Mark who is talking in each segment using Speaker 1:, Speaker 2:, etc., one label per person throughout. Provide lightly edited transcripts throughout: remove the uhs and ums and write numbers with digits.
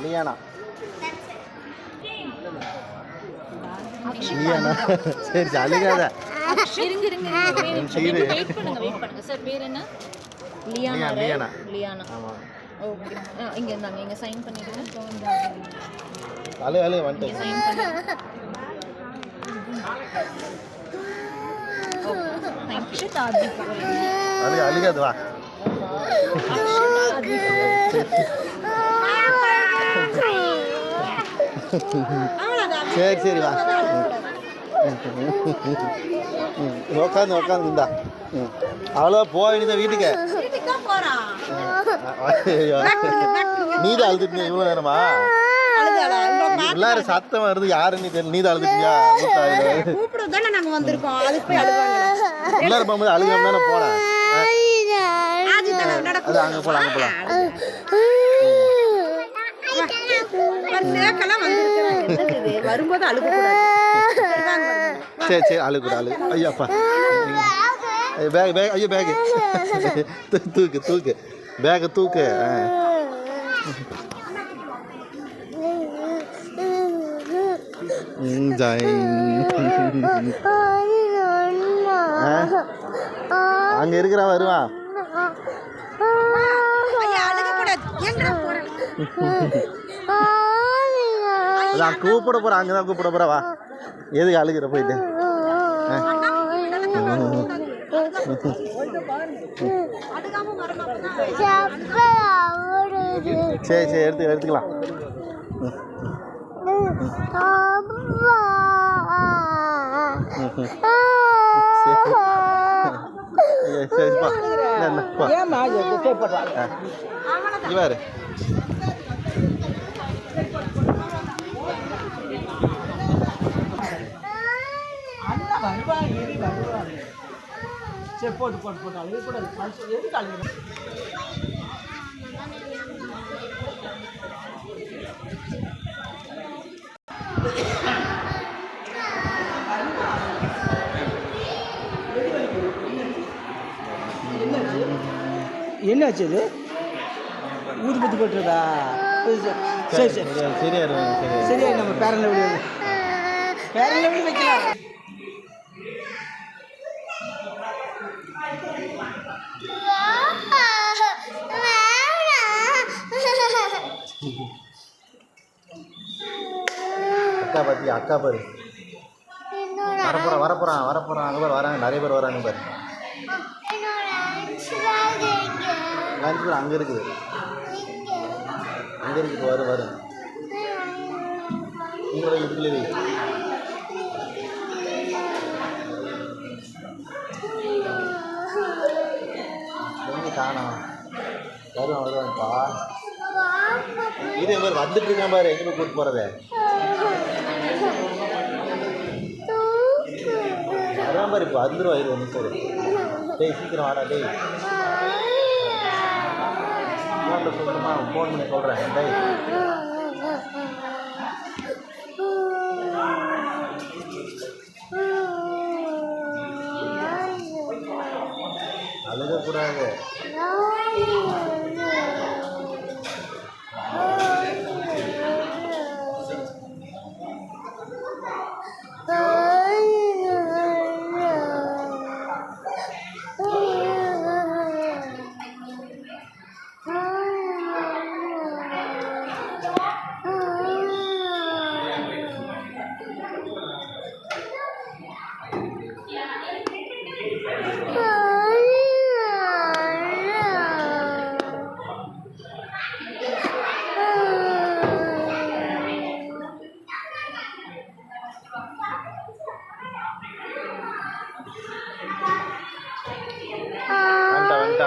Speaker 1: Liana Liana சரி அழுகாத.
Speaker 2: Wait பண்ணுங்க சார். பேர் என்ன? லியானா. லியானா. ஆமா. ஓகே. இங்க இருந்தாங்க. இங்க சைன் பண்ணிடுங்க.
Speaker 1: அழு வந்து
Speaker 2: சைன் பண்ணுங்க. அக்ஷித் ஆதி.
Speaker 1: அழுகாது வா. சரி வா. உட்காந்து இந்தா அவ்வளோ போக வேண்டியதான் வீட்டுக்கு. நீதான் அழுதுட்டு இவ்வளோ நேரமா? எல்லாரும் சத்தம் வருது, யாருன்னு தெரியல. நீதான் அழுதுட்டியா? எல்லாரும் போகும்போது அழுகாம தானே போனேன். அது அங்கே போகலாம்
Speaker 3: வரும்போது அழுக
Speaker 1: சரி அழுகுடா ஐயாப்பா. பேக் ஐயோ பேகு தூக்கு பேக்கை தூக்கு. அங்க இருக்கிறா வருவான். அதான் கூப்பிட போறேன். அங்கதான் கூப்பிட போற. வா. எதுக்கு அழுகிற போயிட்டு? சரி எடுத்துக்கலாம். சரிப்பா இவாரு போட்டு
Speaker 4: என்னாச்சு இது? ஊதுபத்தி போட்டுருதா? சரியா நம்ம பேரன் லெவலில் வைக்கலாம்.
Speaker 1: அக்கா பாத்தியா? அக்கா பாரு வரப்போறான். அங்கே பேர் வராங்க, நிறைய பேர் வராங்க பாரு. லஞ்ச் பேர் அங்கே இருக்குது வரும். உங்களை இதுக்குள்ளே எங்கே காணோம்? வருவான்ப்பா. இதே மாதிரி வந்துட்டு இருக்கான் பாரு. எங்கே போய் கூப்பிட்டு போகிறது? வரான் பாரு. இப்போ வந்துடுவா. இது ஒன்று சரி. டேய் சீக்கிரம் வாடா. டேய் ஃபோனில் சொல்லணுமா? ஃபோன் பண்ணி சொல்கிறேன். டேய் அழுகக்கூடாது.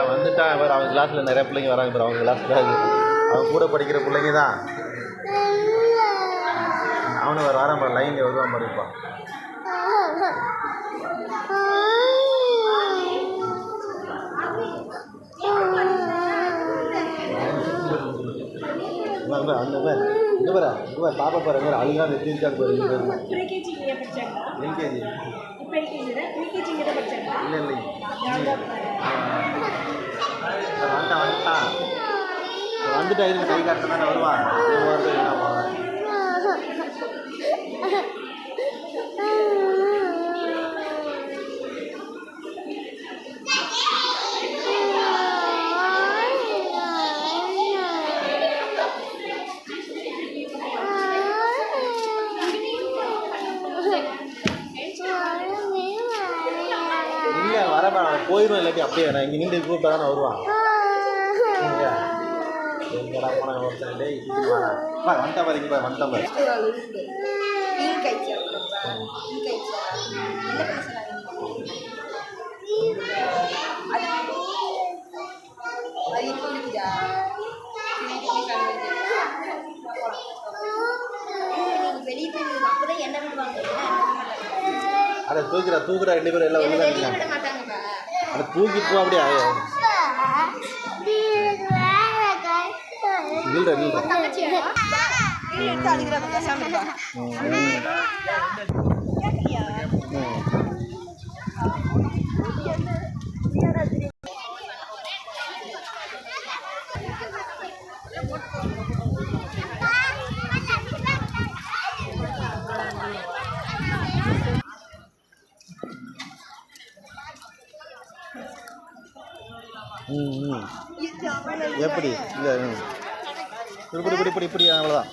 Speaker 1: வந்துட்டான் பாரு. அவங்க கிளாஸில் நிறைய பிள்ளைங்க வராங்க பாரு. அவங்க கிளாஸில் அவங்க கூட படிக்கிற பிள்ளைங்க தான். அவனு வரான் பாரு. லைனில் வருவான் பாரு. இப்போ அவங்க அந்த மாதிரி இங்கே பாரு இங்கே பாரு பாப்பா பாரு மாதிரி அழுகா நெத்தி இருக்காது பாரு இங்கே பாரு
Speaker 3: ப்ரீகேஜி இங்கே படிச்சாங்களா
Speaker 1: எல்கேஜி
Speaker 3: இப்போ எல்கேஜி ப்ரீகேஜி இங்கே தான் படிச்சாங்களா
Speaker 1: இல்லை இல்லை வந்துட்டா இருக்கு கை காட்ட தானே வருவான் இல்லை வரப்பா போயிடும் இல்லாட்டி அப்படியே நான் இங்கே நின்று கூப்பிட்டா தானே வருவான் எங்கடா போன ஒருத்தன் டேய் வந்துட்டா பாரு இங்கே பாரு வந்துட்டா பாரு அதை தூக்குறா 2 பேரும் எல்லாம் ஒன்று அதை தூக்கிட்டு போ அப்படியே எப்படி இல்லை இப்படி அவ்வளோதான்